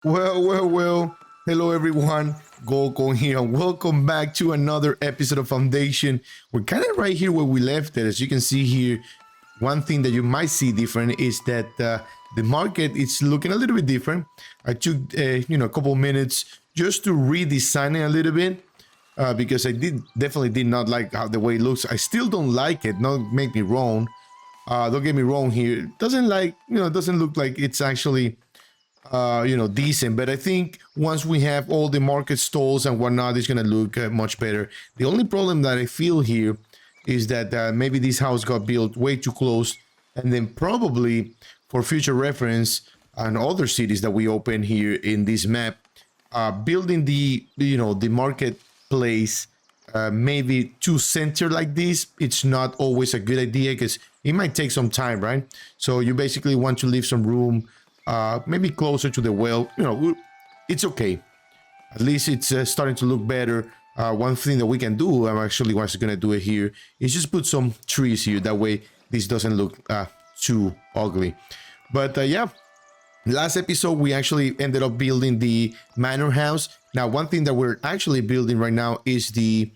Well. Hello, everyone. GoldCoin here, and welcome back to another episode of Foundation. We're kind of right here where we left it. As you can see here, one thing that you might see different is that the market is looking a little bit different. I took, a couple minutes just to redesign it a little bit because I definitely did not like how the way it looks. I still don't like it. Don't make me wrong. Don't get me wrong here. It doesn't look like it's actually decent. But I think once we have all the market stalls and whatnot, it's gonna look much better. The only problem that I feel here is that maybe this house got built way too close, and then probably for future reference and other cities that we open here in this map, building the marketplace maybe too centered like this, it's not always a good idea because it might take some time, right? So you basically want to leave some room, maybe closer to the well. It's okay. At least it's starting to look better. One thing that we can do, I'm actually going to do it here, is just put some trees here. That way this doesn't look too ugly. But yeah, last episode we actually ended up building the manor house. Now one thing that we're actually building right now is the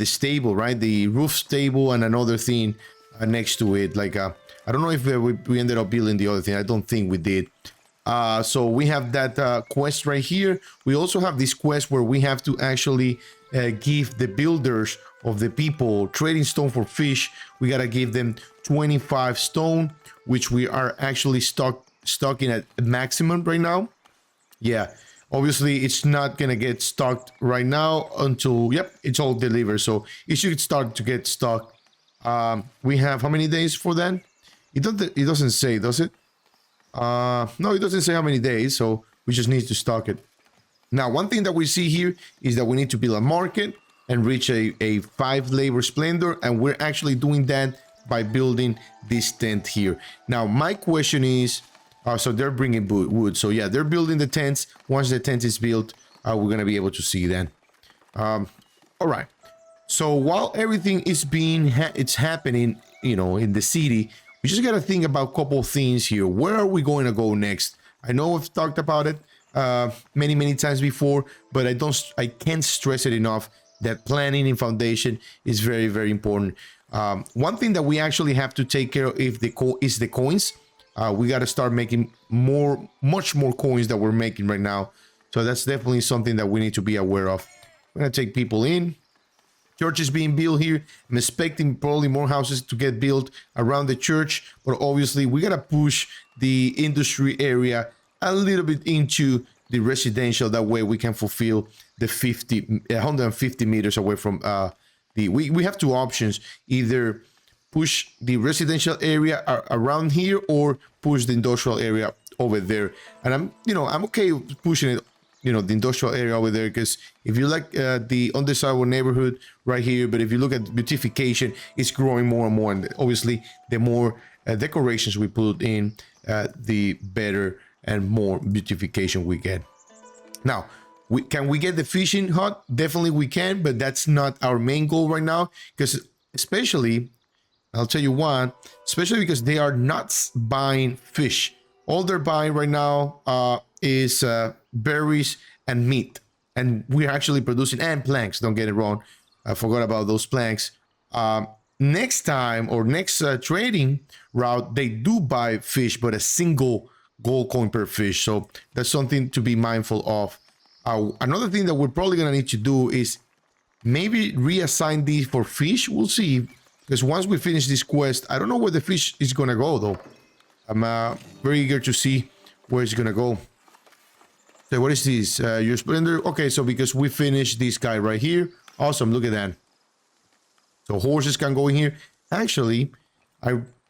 stable, right? The roof stable and another thing next to it. I don't know if we ended up building the other thing. I don't think we did. So we have that quest right here. We also have this quest where we have to actually give the builders of the people trading stone for fish. We gotta give them 25 stone, which we are actually stuck in at maximum right now. Yeah, obviously it's not gonna get stocked right now until it's all delivered. So it should start to get stocked. We have how many days for that? It doesn't say, does it? No, it doesn't say how many days, so we just need to stock it. Now, one thing that we see here is that we need to build a market and reach a 5 labor splendor, and we're actually doing that by building this tent here. Now, my question is, so they're bringing wood. So yeah, they're building the tents. Once the tent is built, we're going to be able to see that. All right. So while everything is it's happening, in the city, we just got to think about a couple of things here. Where are we going to go next? I know I've talked about it many times before, but I can't stress it enough that planning in Foundation is very, very important. One thing that we actually have to take care of is the coins. We got to start making much more coins than we're making right now. So that's definitely something that we need to be aware of. We're going to take people in. Church is being built here. I'm expecting probably more houses to get built around the church, but obviously we gotta push the industry area a little bit into the residential. That way we can fulfill the 150 meters away from we have two options: either push the residential area around here or push the industrial area over there. And I'm okay pushing it, the industrial area over there, because if you like the undesirable neighborhood right here, but if you look at beautification, it's growing more and more, and obviously the more decorations we put in, the better and more beautification we get. Now, can we get the fishing hut? Definitely we can, but that's not our main goal right now, because especially, I'll tell you why, especially because they are not buying fish. All they're buying right now is berries and meat, and we're actually producing, and planks, don't get it wrong, I forgot about those planks. Next time, or next trading route, they do buy fish, but a single gold coin per fish, so that's something to be mindful of. Another thing that we're probably gonna need to do is maybe reassign these for fish. We'll see, because once we finish this quest, I don't know where the fish is gonna go though. I'm very eager to see where it's gonna go. So what is this? Your splendor. Okay, so because we finished this guy right here. Awesome, look at that. So horses can go in here. Actually,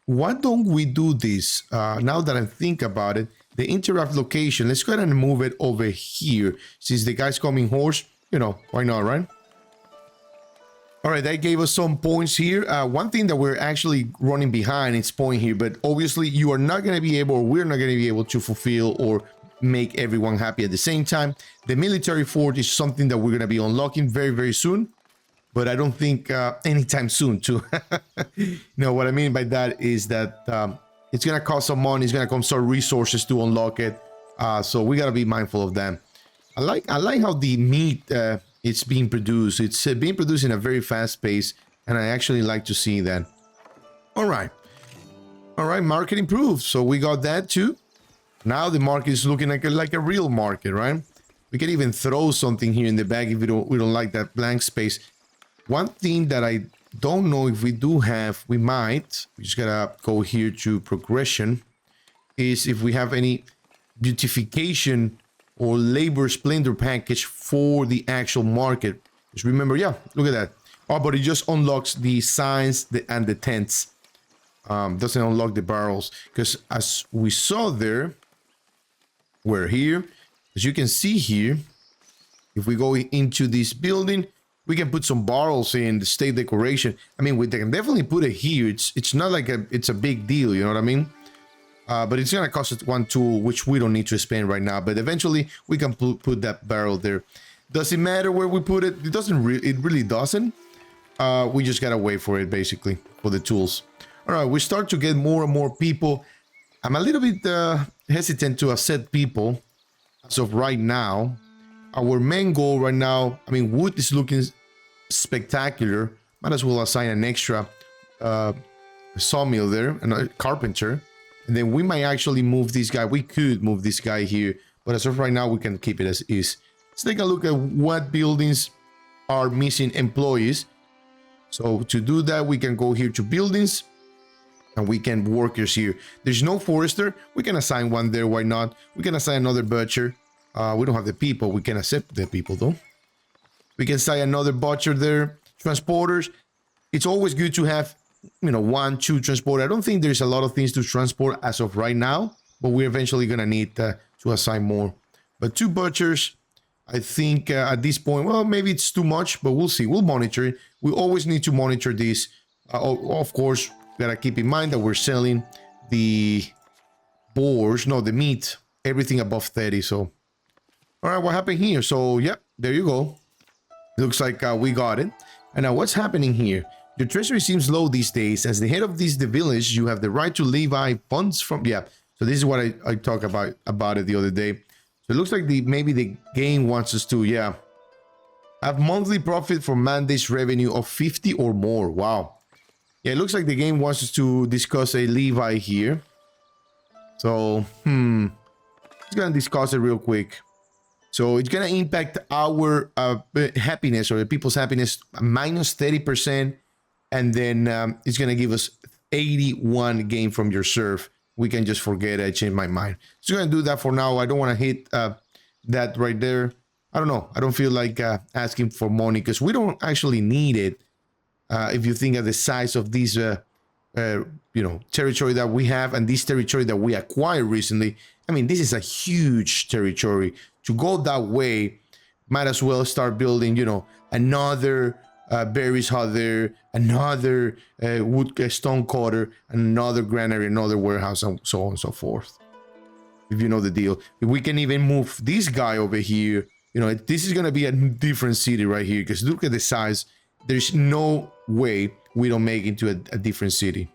why don't we do this? Now that I think about it, the interrupt location, let's go ahead and move it over here. Since the guy's coming horse, why not, right? All right, that gave us some points here. One thing that we're actually running behind is point here, but obviously you are not going to be able, or we're not going to be able to fulfill or make everyone happy at the same time. The military fort is something that we're going to be unlocking very, very soon, but I don't think anytime soon too. What I mean by that is that it's going to cost some money. It's going to cost some resources to unlock it. So we gotta be mindful of them. I like how the meat it's being produced. It's being produced in a very fast pace, and I actually like to see that. All right, all right. Market improved, so we got that too. Now the market is looking like a real market, right? We can even throw something here in the back if we don't like that blank space. One thing that I don't know if we do have, we might. We just gotta go here to progression. Is if we have any beautification or labor splendor package for the actual market. Just remember, yeah, look at that. Oh, but it just unlocks the signs and the tents. Doesn't unlock the barrels, because as we saw there, we're here. As you can see here, if we go into this building, we can put some barrels in the state decoration. I mean, we can definitely put it here. It's not like it's a big deal, you know what I mean? But it's gonna cost us one tool, which we don't need to spend right now. But eventually, we can put that barrel there. Does it matter where we put it? It doesn't. It really doesn't. We just gotta wait for it, basically, for the tools. All right, we start to get more and more people. I'm a little bit hesitant to accept people as of right now. Our main goal right now, I mean, wood is looking spectacular. Might as well assign an extra sawmill there, and a carpenter. And then we might actually move this guy. We could move this guy here, but as of right now, we can keep it as is. Let's take a look at what buildings are missing employees. So to do that, we can go here to buildings, and we can workers here. There's no forester. We can assign one there. Why not? We can assign another butcher. We don't have the people. We can accept the people though. We can assign another butcher there. Transporters. It's always good to have, you know, 1, 2 transport. I don't think there's a lot of things to transport as of right now, but we're eventually gonna need to assign more. But 2 butchers, I think at this point, well, maybe it's too much, but we'll see. We'll monitor it. We always need to monitor this. Of course, we gotta keep in mind that we're selling the boars, no, the meat, everything above 30. So, all right, what happened here? So, yep, there you go. Looks like we got it. And now, what's happening here? Your treasury seems low these days. As the head of the village, you have the right to levy funds from... Yeah, so this is what I talked about it the other day. So it looks like maybe the game wants us to, yeah, have monthly profit from mandates revenue of 50 or more. Wow. Yeah, it looks like the game wants us to discuss a levy here. So, let's gonna discuss it real quick. So it's gonna impact our happiness, or the people's happiness, minus 30%. And then it's going to give us 81 gain from your serve. We can just forget it. I changed my mind. So I'm going to do that for now. I don't want to hit that right there. I don't know. I don't feel like asking for money, because we don't actually need it. If you think of the size of these, you know, territory that we have, and this territory that we acquired recently. I mean, this is a huge territory. To go that way, might as well start building, you know, another... berries hut there, another stone cutter, another granary, another warehouse, and so on and so forth. If you know the deal. If we can even move this guy over here, you know, this is gonna be a different city right here, because look at the size. There's no way we don't make it into a different city,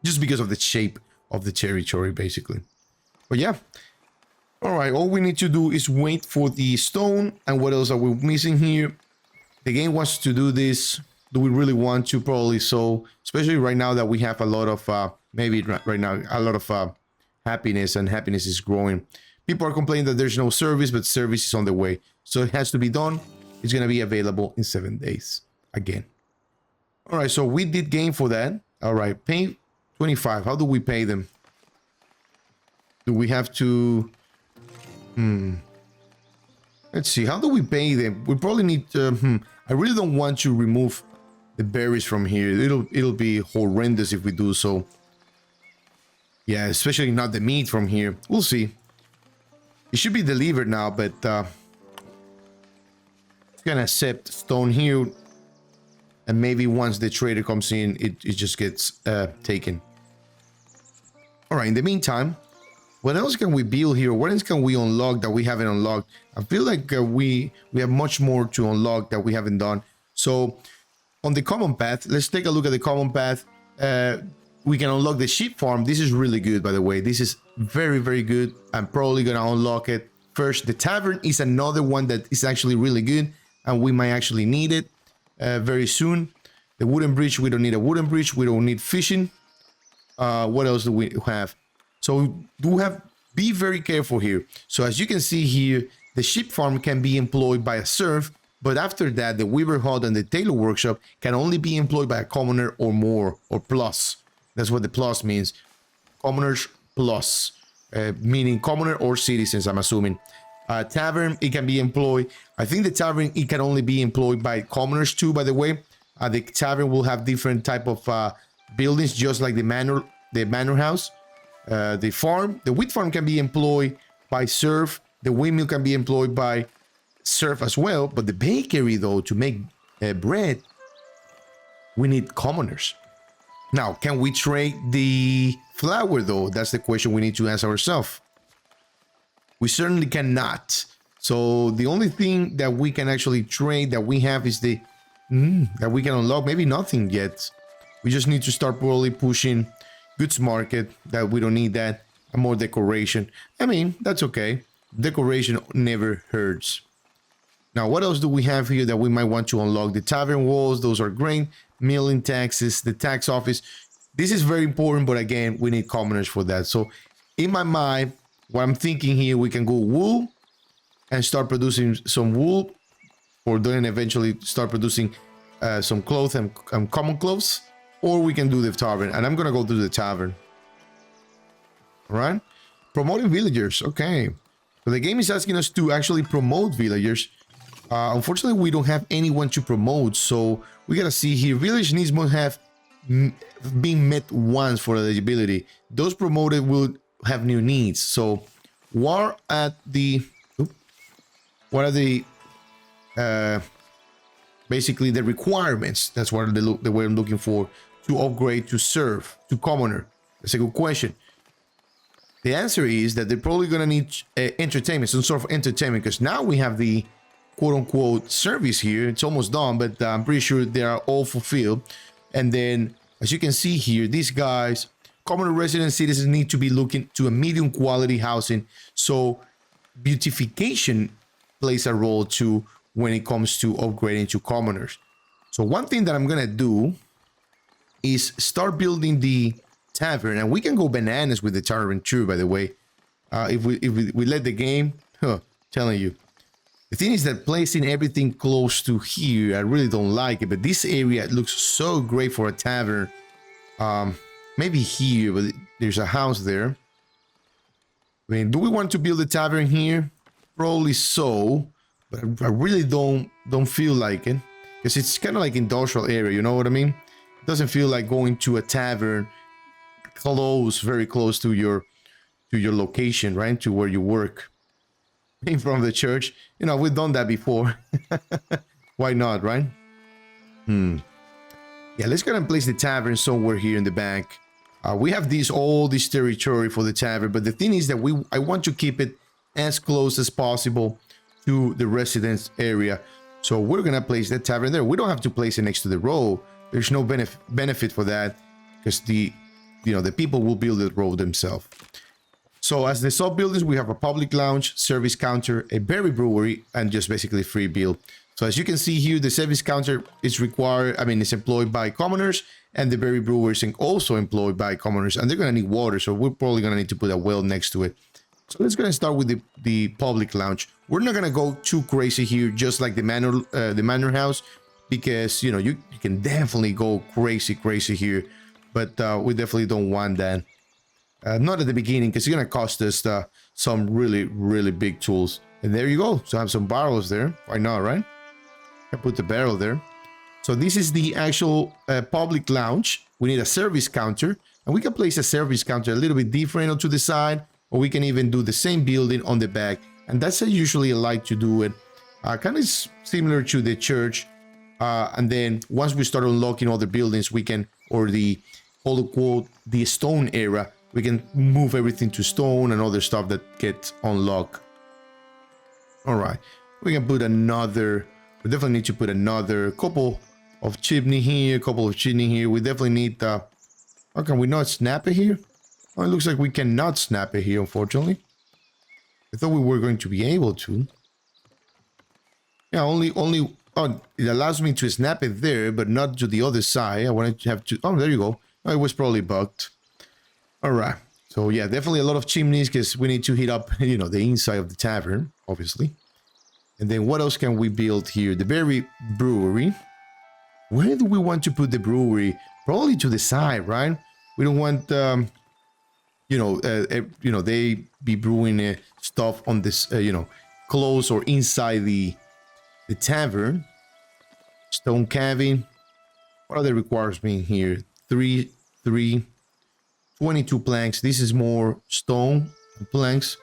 just because of the shape of the territory, basically. But yeah, all right, all we need to do is wait for the stone. And what else are we missing here? The game wants to do this. Do we really want to? Probably so, especially right now that we have a lot of maybe right now a lot of happiness, and happiness is growing. People are complaining that there's no service, but service is on the way, so it has to be done. It's going to be available in 7 days again. All right, so we did gain for that. All right, pay 25. How do we pay them? Do we have to let's see, how do we pay them? We probably need I really don't want to remove the berries from here. It'll be horrendous if we do so. Yeah, especially not the meat from here. We'll see. It should be delivered now, but it's gonna accept stone here, and maybe once the trader comes in, it just gets taken. All right, in the meantime, what else can we build here? What else can we unlock that we haven't unlocked? I feel like we have much more to unlock that we haven't done. So on the common path, let's take a look at the common path. we can unlock the sheep farm. This is really good, by the way. This is very, very good. I'm probably gonna unlock it first. The tavern is another one that is actually really good, and we might actually need it very soon. The wooden bridge, we don't need a wooden bridge. We don't need fishing. What else do we have? So be very careful here. So as you can see here, the sheep farm can be employed by a serf, but after that, the weaver hut and the tailor workshop can only be employed by a commoner or more, or plus. That's what the plus means. Commoners plus, meaning commoner or citizens, I'm assuming. Tavern, it can be employed. I think the tavern, it can only be employed by commoners too, by the way. The tavern will have different type of buildings, just like the manor house. The wheat farm can be employed by serf. The windmill can be employed by serf as well. But the bakery, though, to make bread, we need commoners. Now, can we trade the flour, though? That's the question we need to ask ourselves. We certainly cannot. So the only thing that we can actually trade that we have is the that we can unlock. Maybe nothing yet. We just need to start probably pushing goods market. That we don't need that. And more decoration. I mean, that's okay. Decoration never hurts. Now, what else do we have here that we might want to unlock? The tavern walls, those are great. Milling taxes, the tax office. This is very important, but again, we need commoners for that. So in my mind, what I'm thinking here, we can go wool and start producing some wool, or then eventually start producing some clothes and common clothes, or we can do the tavern. And I'm gonna go do the tavern. All right, promoting villagers. Okay, so the game is asking us to actually promote villagers. Unfortunately, we don't have anyone to promote, so we gotta see here. Village needs must have been met once for eligibility. Those promoted will have new needs. So, what are the basically the requirements? That's what the way I'm looking for to upgrade to serve to commoner. That's a good question. The answer is that they're probably gonna need entertainment, some sort of entertainment, because now we have the quote-unquote service here. It's almost done, but I'm pretty sure they are all fulfilled. And then, as you can see here, these guys, commoner resident citizens, need to be looking to a medium quality housing. So beautification plays a role too when it comes to upgrading to commoners. So one thing that I'm gonna do is start building the tavern, and we can go bananas with the tavern too, by the way. If we let the game, telling you. The thing is that placing everything close to here, I really don't like it, but this area looks so great for a tavern. Maybe here, but there's a house there. I mean, do we want to build a tavern here? Probably so, but I really don't feel like it, because it's kind of like industrial area, you know what I mean? It doesn't feel like going to a tavern close, very close to your location, right? To where you work. Being from the church, you know, we've done that before. Why not, right? Yeah, let's go and place the tavern somewhere here in the back. We have all this territory for the tavern, but the thing is that I want to keep it as close as possible to the residence area. So we're gonna place that tavern there. We don't have to place it next to the road. There's no benefit for that, because the people will build the road themselves. So as the sub buildings, we have a public lounge, service counter, a berry brewery, and just basically free build. So as you can see here, the service counter is it's employed by commoners, and the berry brewery is also employed by commoners, and they're gonna need water, so we're probably gonna need to put a well next to it. So let's go and start with the public lounge. We're not gonna go too crazy here, just like the manor house, because you can definitely go crazy here, but we definitely don't want that. Not at the beginning, because it's gonna cost us some really big tools. And there you go. So I have some barrels there. Why not, right? I put the barrel there. So this is the actual public lounge. We need a service counter, and we can place a service counter a little bit different to the side, or we can even do the same building on the back. And that's how usually I like to do it. Kind of similar to the church. And then once we start unlocking other buildings, we can, or the quote the stone era, we can move everything to stone and other stuff that gets unlocked. All right, we can put another. We definitely need to put another couple of chimney here, couple of chimney here. We definitely need How can we not snap it here? Oh, it looks like we cannot snap it here, unfortunately. I thought we were going to be able to. Yeah, only, oh, it allows me to snap it there, but not to the other side. I wanted to have to, oh, there you go. Oh, it was probably bugged. All right. So yeah, definitely a lot of chimneys because we need to heat up, you know, the inside of the tavern, obviously. And then what else can we build here? The berry brewery. Where do we want to put the brewery? Probably to the side, right? We don't want, you know, they be brewing stuff on this, you know, close or inside the tavern. Stone cabin. What other requires me here? 3, 22 planks. This is more stone planks.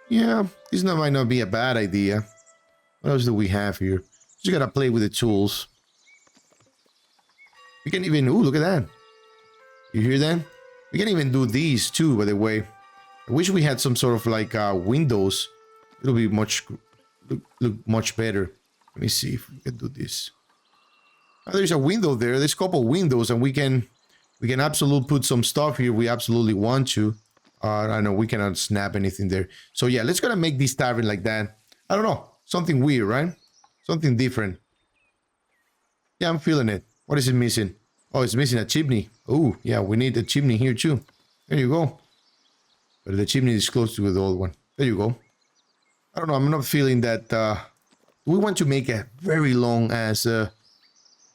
Yeah, this might not be a bad idea. What else do we have here? Just gotta play with the tools. We can even, ooh, look at that. You hear that? We can even do these too, by the way. I wish we had some sort of like windows. It'll be much, look much better. Let me see if we can do this. Oh, there's a window there. There's a couple windows and we can absolutely put some stuff here. We absolutely want to. I know we cannot snap anything there. So yeah, let's gonna make this tavern like that. I don't know. Something weird, right? Something different. Yeah, I'm feeling it. What is it missing? Oh, it's missing a chimney. Oh, yeah, we need a chimney here too. There you go. But the chimney is close to the old one. There you go. I don't know. I'm not feeling that. We want to make a very long ass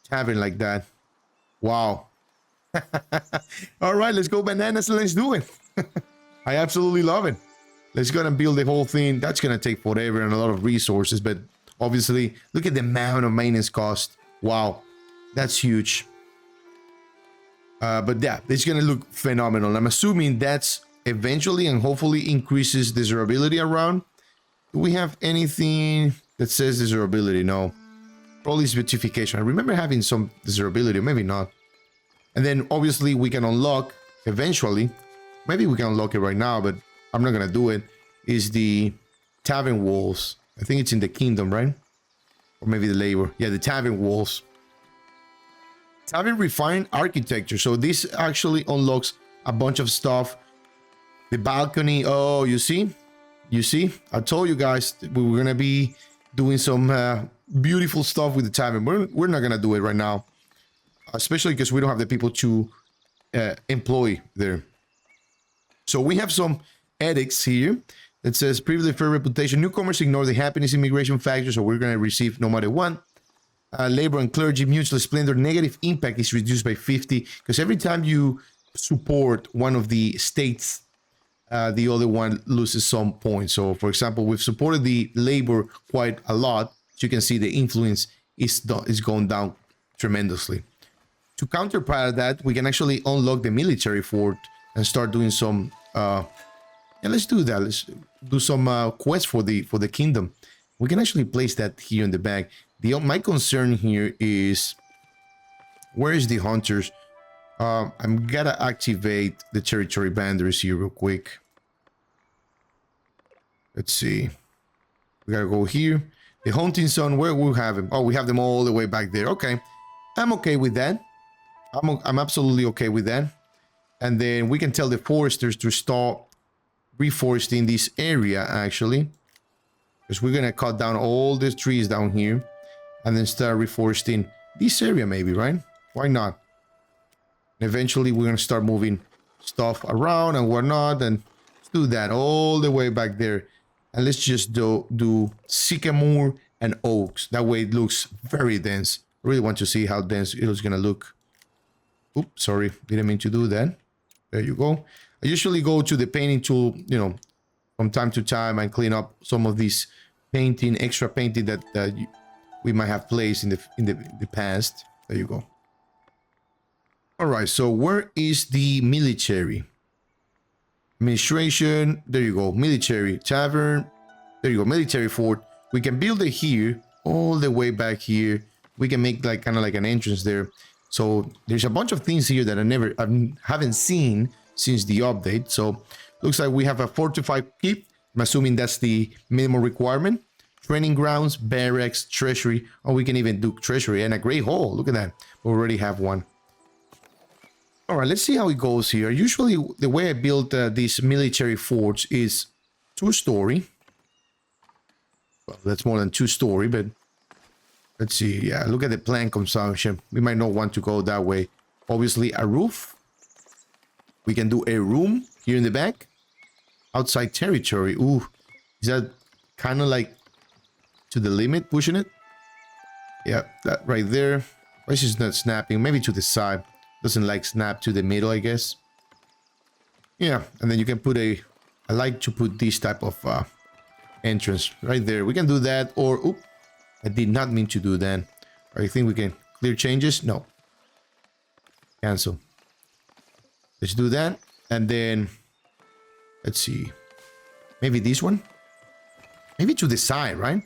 tavern like that. Wow. All right, let's go bananas and let's do it. I absolutely love it. Let's go and build the whole thing. That's going to take forever and a lot of resources. But obviously, look at the amount of maintenance cost. Wow. That's huge. But yeah, it's going to look phenomenal. I'm assuming that's eventually and hopefully increases the durability around. Do we have anything that says durability? No. Probably beautification. I remember having some durability, maybe not. And then obviously we can unlock eventually. Maybe we can unlock it right now, but I'm not going to do it. Is the tavern walls. I think it's in the kingdom, right? Or maybe the labor. Yeah, the tavern walls. Tavern refined architecture. So this actually unlocks a bunch of stuff. The balcony. Oh, you see? You see? I told you guys we were going to be doing some beautiful stuff with the tavern. We're not going to do it right now. Especially because we don't have the people to employ there. So we have some edicts here that says previously fair reputation. Newcomers ignore the happiness immigration factor, so we're going to receive no matter what. Labor and clergy mutual splendor negative impact is reduced by 50 because every time you support one of the states, the other one loses some points. So, for example, we've supported the labor quite a lot. As you can see, the influence is going down tremendously. To counterpart that, we can actually unlock the military fort and start doing some. Yeah, let's do that. Let's do some quests for the kingdom. We can actually place that here in the back. My concern here is where is the hunters? I'm gonna activate the territory boundaries here real quick. Let's see. We gotta go here. The hunting zone. Where we have them? Oh, we have them all the way back there. Okay, I'm okay with that. I'm absolutely okay with that. And then we can tell the foresters to start reforesting this area actually, because we're gonna cut down all these trees down here and then start reforesting this area maybe, right? Why not? And eventually we're gonna start moving stuff around and whatnot, and let's do that all the way back there. And let's just do sycamore and oaks. That way it looks very dense. I really want to see how dense it is gonna look. Oops, sorry, didn't mean to do that. There you go. I usually go to the painting tool, you know, from time to time and clean up some of these extra painting that we might have placed in the past. There you go. All right, so where is the military? Administration, there you go. Military tavern, there you go. Military fort. We can build it here, all the way back here. We can make like kind of like an entrance there. So there's a bunch of things here that I haven't seen since the update. So looks like we have a fortified keep. I'm assuming that's the minimum requirement. Training grounds, barracks, treasury. Oh, we can even do treasury and a great hall. Look at that. We already have one. All right, let's see how it goes here. Usually, the way I build these military forts is 2-story. Well, that's more than 2-story, but let's see. Yeah, look at the plant consumption. We might not want to go that way. Obviously, a roof. We can do a room here in the back. Outside territory. Ooh, is that kind of like to the limit, pushing it? Yeah, that right there. Why is it not snapping? Maybe to the side. Doesn't like snap to the middle, I guess. Yeah, and then you can put a... I like to put this type of entrance right there. We can do that, or... Oop, I did not mean to do that. I think we can clear changes. No. Cancel. Let's do that. And then... Let's see. Maybe this one? Maybe to the side, right?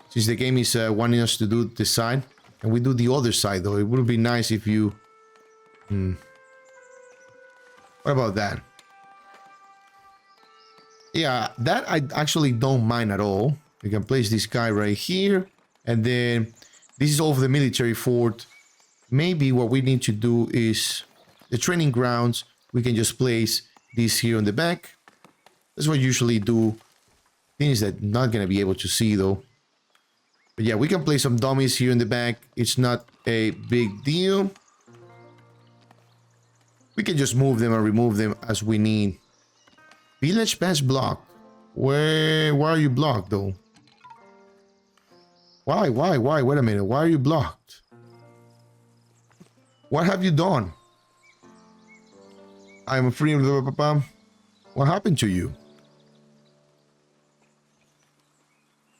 Since the game is wanting us to do the side. And we do the other side, though. It would be nice if you... What about that? Yeah, that I actually don't mind at all. We can place this guy right here. And then this is all of the military fort. Maybe what we need to do is the training grounds. We can just place this here on the back. That's what I usually do. Things that I'm not going to be able to see, though. But yeah, we can place some dummies here in the back. It's not a big deal. We can just move them and remove them as we need. Village pass blocked. Why are you blocked, though? Why? Wait a minute. Why are you blocked? What have you done? I'm free of the... What happened to you?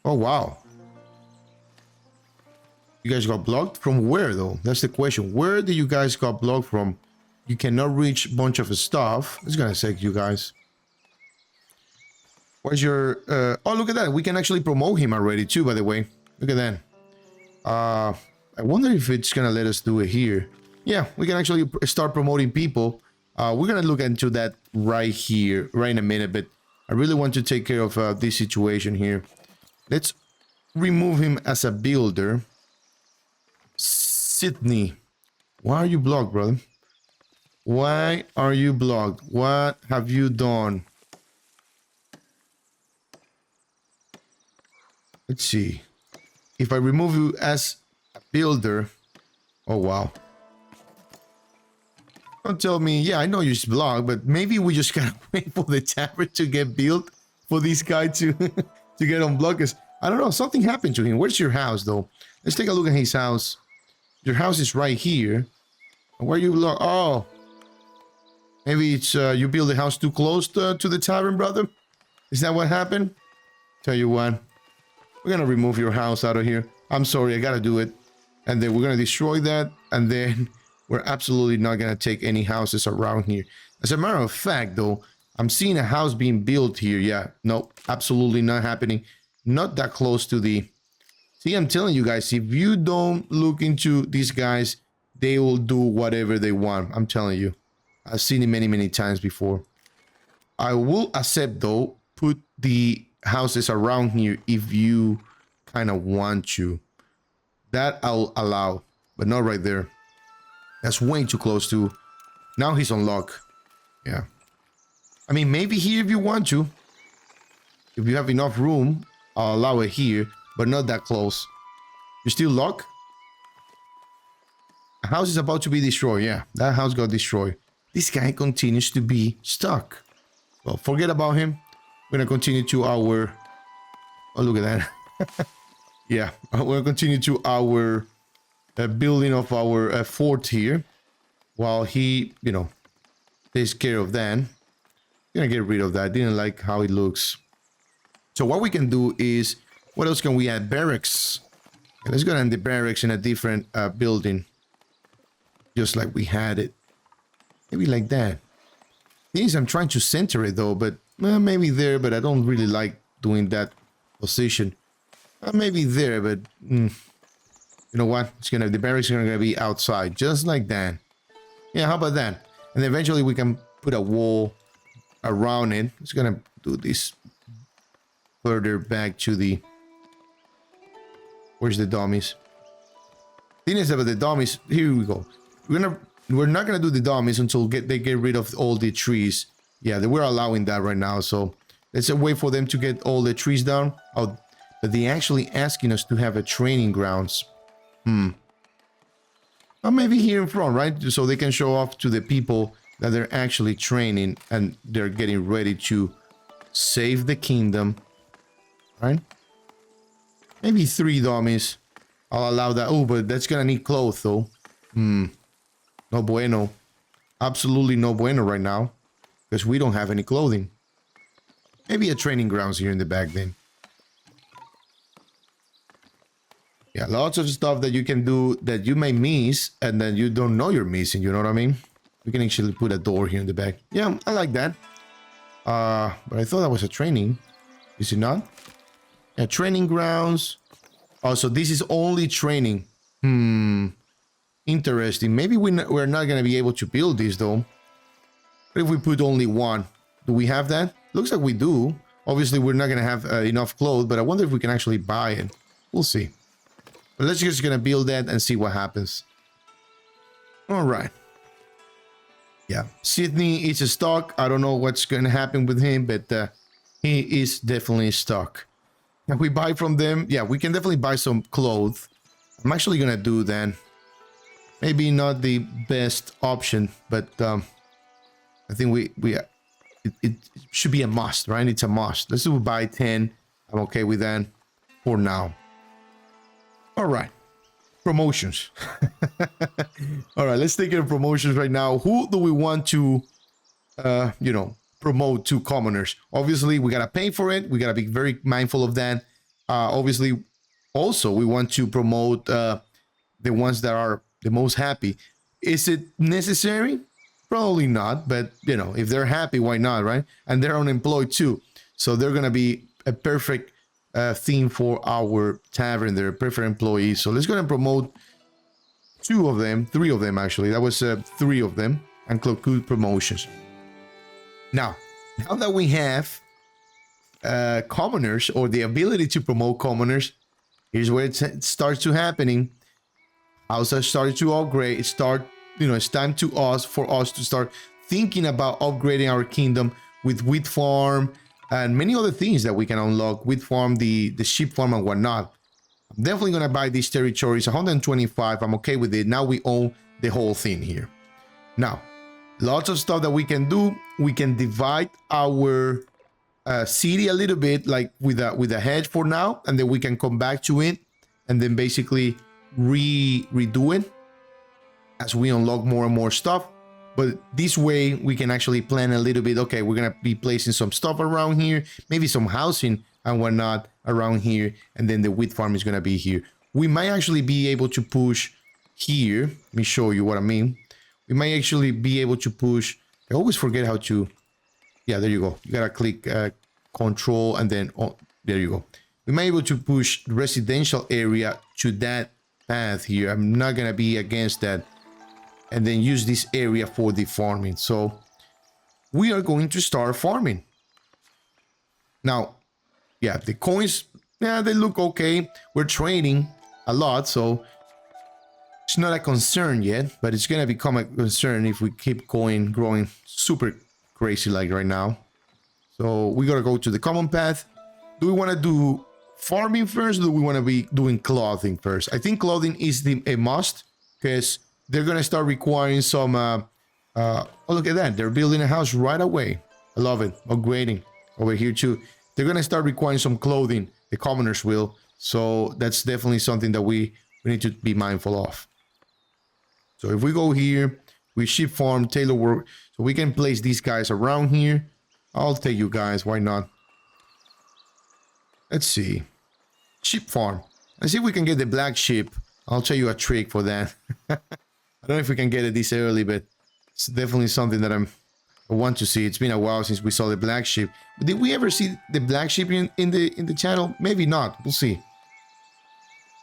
Oh, wow. You guys got blocked? From where, though? That's the question. Where did you guys got blocked from? You cannot reach a bunch of stuff. It's gonna take you guys. Where's your... Oh, look at that. We can actually promote him already, too, by the way. Look at that. I wonder if it's gonna let us do it here. Yeah, we can actually start promoting people. We're gonna look into that right here, right in a minute, but I really want to take care of this situation here. Let's remove him as a builder. Sydney, why are you blocked, brother? Why are you blocked? What have you done? Let's see. If I remove you as a builder... Oh, wow. Don't tell me... Yeah, I know you're blocked, but maybe we just gotta wait for the tavern to get built for this guy to, to get unblocked. 'Cause I don't know, something happened to him. Where's your house, though? Let's take a look at his house. Your house is right here. Where are you blocked? Oh. Maybe it's you build the house too close to the tavern, brother? Is that what happened? Tell you what. We're gonna remove your house out of here. I'm sorry, I gotta do it. And then we're gonna destroy that. And then we're absolutely not gonna take any houses around here. As a matter of fact, though, I'm seeing a house being built here. Yeah, no, absolutely not happening. Not that close to the... See, I'm telling you guys, if you don't look into these guys, they will do whatever they want. I'm telling you. I've seen it many, many times before. I will accept, though, put the houses around here if you kind of want to. That I'll allow, but not right there. That's way too close to... Now he's on lock. Yeah. I mean, maybe here if you want to. If you have enough room, I'll allow it here, but not that close. You still lock? A house is about to be destroyed. Yeah, that house got destroyed. This guy continues to be stuck. Well, forget about him. We're gonna continue to our... Oh, look at that. Yeah, we're gonna continue to our building of our fort here. While he, you know, takes care of that. Gonna get rid of that. Didn't like how it looks. So what we can do is... What else can we add? Barracks. Okay, let's go add the barracks in a different building. Just like we had it. Maybe like that. Things I'm trying to center it though, but maybe there, but I don't really like doing that position. Maybe there, but you know what? It's gonna the barracks are gonna be outside, just like that. Yeah, how about that? And eventually we can put a wall around it. It's gonna do this further back to the... Where's the dummies? Thing is about the dummies. Here we go. We're gonna we're not gonna do the dummies until they get rid of all the trees. Yeah, we're allowing that right now. So let's wait for them to get all the trees down. Oh, but they actually asking us to have a training grounds. Or maybe here in front, right? So they can show off to the people that they're actually training and they're getting ready to save the kingdom, right? Maybe 3 dummies. I'll allow that. Oh, but that's gonna need clothes though. No bueno. Absolutely no bueno right now, because we don't have any clothing. Maybe a training grounds here in the back then. Yeah, lots of stuff that you can do that you may miss and then you don't know you're missing, you know what I mean? We can actually put a door here in the back. Yeah, I like that. But I thought that was a training. Is it not? Yeah, training grounds. Oh, so this is only training. Interesting. Maybe we're not going to be able to build this though. What if we put only 1? Do we have that? Looks like we do. Obviously, we're not going to have enough clothes, but I wonder if we can actually buy it. We'll see. But let's just gonna build that and see what happens. All right. Yeah, Sydney is stuck. I don't know what's gonna happen with him, but he is definitely stuck. Can we buy from them? Yeah, we can definitely buy some clothes. I'm actually gonna do that. Maybe not the best option, but I think it should be a must, right? It's a must. Let's do buy 10. I'm okay with that for now. All right, promotions. All right, let's take care of promotions right now. Who do we want to, promote to commoners? Obviously, we gotta pay for it. We gotta be very mindful of that. Obviously, also we want to promote the ones that are the most happy. Is it necessary? Probably not. But if they're happy, why not, right? And they're unemployed too, so they're gonna be a perfect theme for our tavern. They're perfect employees. So let's go and promote 3 of them actually. That was 3 of them, and conclude promotions. Now that we have commoners, or the ability to promote commoners, here's where it starts to happening. Houses started to upgrade. It's time for us to start thinking about upgrading our kingdom with wheat farm and many other things that we can unlock. Wheat farm, the sheep farm, and whatnot. I'm definitely gonna buy these territories. 125. I'm okay with it. Now we own the whole thing here. Now, lots of stuff that we can do. We can divide our city a little bit, like with a hedge for now, and then we can come back to it, and then basically redo it as we unlock more and more stuff. But this way we can actually plan a little bit. Okay, we're gonna be placing some stuff around here, maybe some housing and whatnot around here, and then the wheat farm is gonna be here. We might actually be able to push here. Let me show you what I mean. We might actually be able to push. I always forget how to. Yeah, there you go. You gotta click control and then there you go. We might be able to push the residential area to that path here. I'm not gonna be against that. And then use this area for the farming. So we are going to start farming. Now, yeah, the coins, yeah, they look okay. We're trading a lot, so it's not a concern yet, but it's gonna become a concern if we keep growing super crazy like right now. So we gotta go to the common path. Do we want to do farming first, or do we want to be doing clothing first? I think clothing is a must, because they're gonna start requiring some oh, look at that, they're building a house right away. I love it. Upgrading over here too. They're gonna start requiring some clothing, the commoners will. So that's definitely something that we need to be mindful of. So if we go here, we sheep farm, tailor work, so we can place these guys around here. I'll take you guys, why not? Let's see, sheep farm. Let's see if we can get the black sheep. I'll tell you a trick for that. I don't know if we can get it this early, but it's definitely something that I want to see. It's been a while since we saw the black sheep. Did we ever see the black sheep in the channel? Maybe not. We'll see.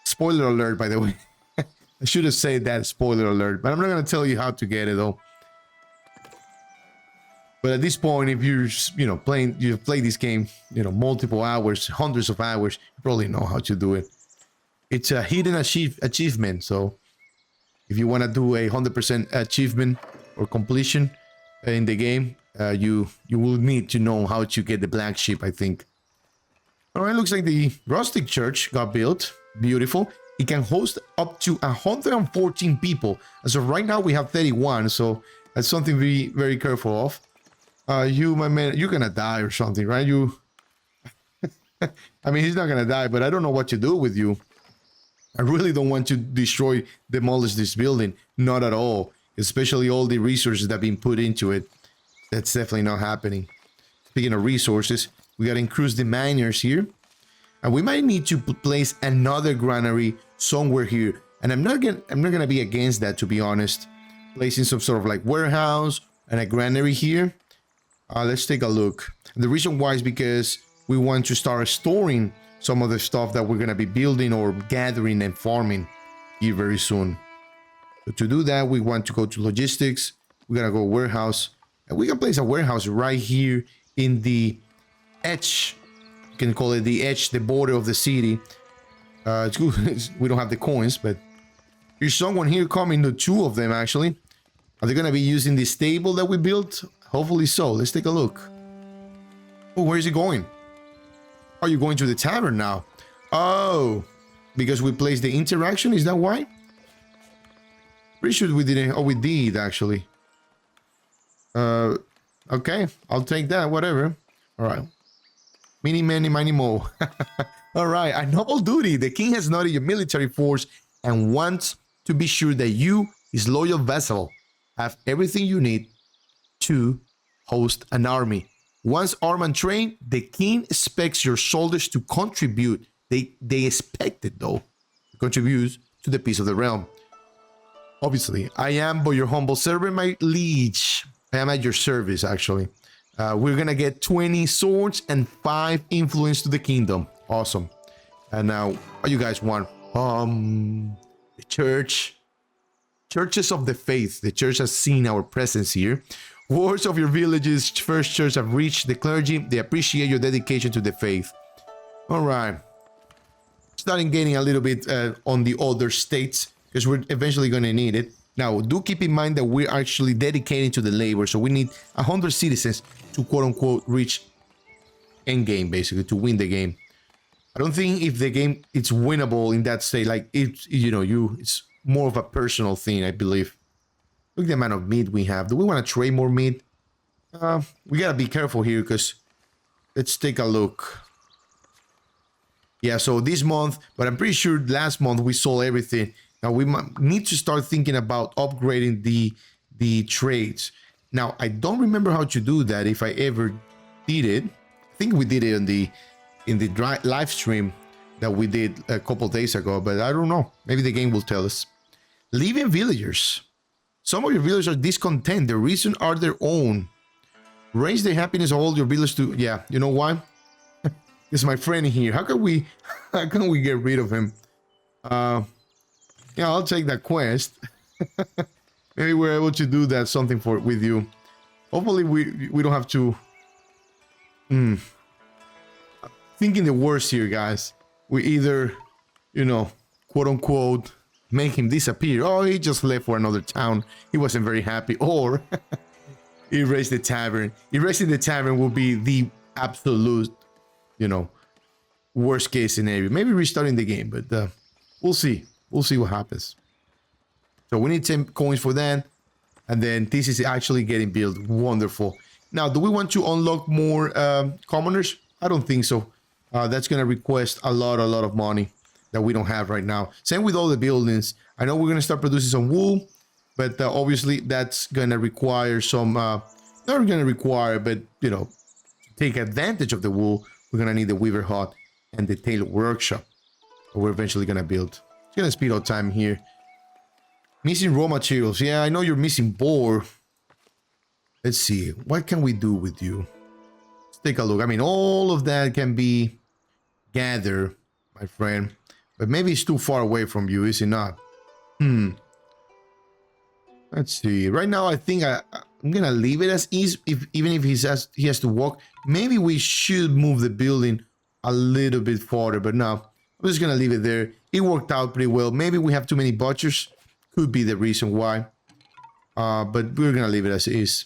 Spoiler alert, by the way. I should have said that, spoiler alert, but I'm not gonna tell you how to get it though. But at this point, if you've played this game, multiple hours, hundreds of hours, you probably know how to do it. It's a hidden achievement, so If you want to do a 100% achievement or completion in the game, you will need to know how to get the black sheep, I think. All right, looks like the rustic church got built. Beautiful. It can host up to 114 people. As of right now, we have 31, so that's something to be very careful of. You, my man, you're gonna die or something, right? You... I mean, he's not gonna die, but I don't know what to do with you. I really don't want to demolish this building. Not at all. Especially all the resources that have been put into it. That's definitely not happening. Speaking of resources, we gotta increase the miners here. And we might need to place another granary somewhere here. And I'm not gonna be against that, to be honest. Placing some sort of like warehouse and a granary here. Let's take a look. The reason why is because we want to start storing some of the stuff that we're gonna be building or gathering and farming here very soon. So to do that, we want to go to logistics. We're gonna go warehouse. And we can place a warehouse right here in the edge. You can call it the edge, the border of the city. It's good. We don't have the coins, but there's someone here coming to two of them actually. Are they gonna be using the stable that we built? Hopefully so. Let's take a look. Oh, where is he going? Are you going to the tavern now? Oh, because we placed the interaction? Is that why? Pretty sure we didn't. Oh, we did actually. Okay, I'll take that, whatever. All right. Mini, many, many more. All right, a noble duty. The king has noted your military force and wants to be sure that you, his loyal vassal, have everything you need to host an army. Once armed and trained, the king expects your soldiers to contribute. They expect it, though, to contribute to the peace of the realm. Obviously, I am but your humble servant, my liege. I am at your service, actually. We're gonna get 20 swords and 5 influence to the kingdom. Awesome. And now, what you guys want? The church. Churches of the faith. The church has seen our presence here. Wards of your village's first church have reached the clergy. They appreciate your dedication to the faith. All right. Starting getting a little bit on the other states because we're eventually going to need it. Now, do keep in mind that we're actually dedicating to the labor. So we need 100 citizens to quote-unquote reach endgame, basically, to win the game. I don't think if the game it's winnable in that state, like it's more of a personal thing, I believe. Look at the amount of meat we have. Do we want to trade more meat? We gotta be careful here because let's take a look. Yeah, so this month, but I'm pretty sure last month we sold everything. Now we might need to start thinking about upgrading the trades. Now I don't remember how to do that if I ever did it. I think we did it in the live stream that we did a couple days ago, but I don't know. Maybe the game will tell us. Leaving villagers. Some of your villagers are discontent. The reason are their own. Raise the happiness of all your villagers to... Yeah, you know why? It's my friend here. How can we get rid of him? Yeah, I'll take that quest. Maybe we're able to do that something with you. Hopefully we don't have to... Thinking the worst here, guys. We either, quote unquote, make him disappear. Oh, he just left for another town. He wasn't very happy. Or erase the tavern. Erasing the tavern will be the absolute, worst case scenario. Maybe restarting the game, but we'll see. We'll see what happens. So we need 10 coins for that. And then this is actually getting built. Wonderful. Now, do we want to unlock more commoners? I don't think so. That's going to request a lot of money that we don't have right now. Same with all the buildings. I know we're going to start producing some wool, but obviously that's going to require some, not going to require, but, to take advantage of the wool, we're going to need the weaver hut and the tailor workshop that we're eventually going to build. It's going to speed up time here. Missing raw materials. Yeah, I know you're missing boar. Let's see. What can we do with you? Let's take a look. I mean, all of that can be gathered, my friend. But maybe it's too far away from you, is it not? Let's see. Right now, I think I'm gonna leave it as is. Even if he has to walk, maybe we should move the building a little bit farther. But no, I'm just gonna leave it there. It worked out pretty well. Maybe we have too many butchers. could be the reason why. But we're gonna leave it as is.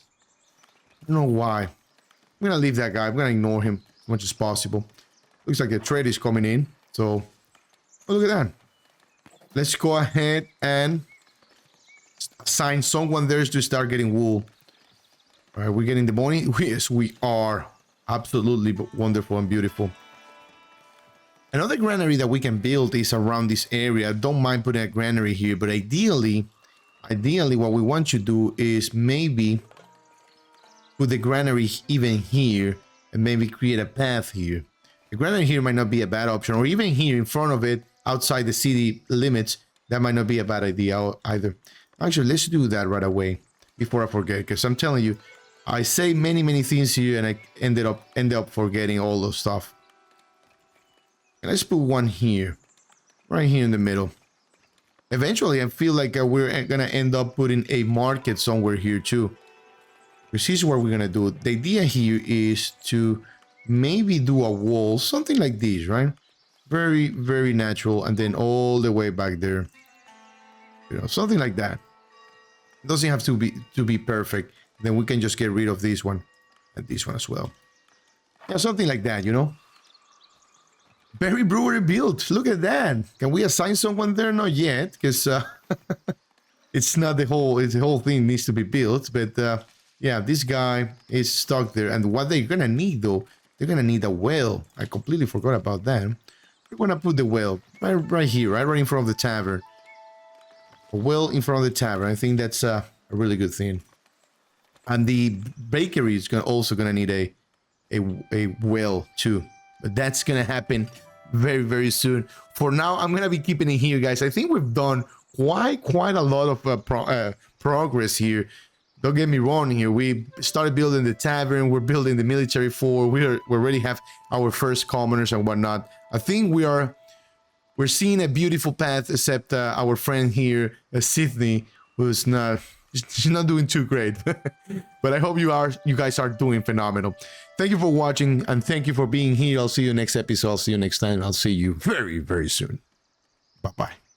I don't know why. I'm gonna leave that guy. I'm gonna ignore him as much as possible. Looks like the trade is coming in. So, oh, look at that. Let's go ahead and assign someone there to start getting wool. All right, we're getting the money. Yes, we are. Absolutely wonderful and beautiful. Another granary that we can build is around this area. I don't mind putting a granary here, but ideally what we want to do is maybe put the granary even here and maybe create a path here. The granary here might not be a bad option, or even here in front of it outside the city limits. That might not be a bad idea either. Actually, let's do that right away before I forget, because I'm telling you, I say many things here and I ended up forgetting all those stuff. And let's put one here, right here in the middle. Eventually, I feel like we're gonna end up putting a market somewhere here too. This is what we're gonna do. The idea here is to maybe do a wall, something like this, right? Very natural, and then all the way back there. You know, something like that. It doesn't have to be perfect. Then we can just get rid of this one and this one as well. Yeah, something like that, you know. Berry Brewery built. Look at that. Can we assign someone there? Not yet, because it's not the whole thing needs to be built. But yeah, this guy is stuck there. And what they're gonna need though, they're gonna need a well. I completely forgot about that. We're gonna put the well right here, right in front of the tavern. A well in front of the tavern. I think that's a really good thing. And the bakery is also gonna need a well too. But that's gonna happen very soon. For now, I'm gonna be keeping it here, guys. I think we've done quite a lot of progress here. Don't get me wrong here. We started building the tavern. We're building the military fort. We already have our first commoners and whatnot. I think we're seeing a beautiful path, except our friend here, Sydney, who's she's not doing too great. But I hope you guys are doing phenomenal. Thank you for watching, and thank you for being here. I'll see you next episode. I'll see you next time. I'll see you very soon. Bye-bye.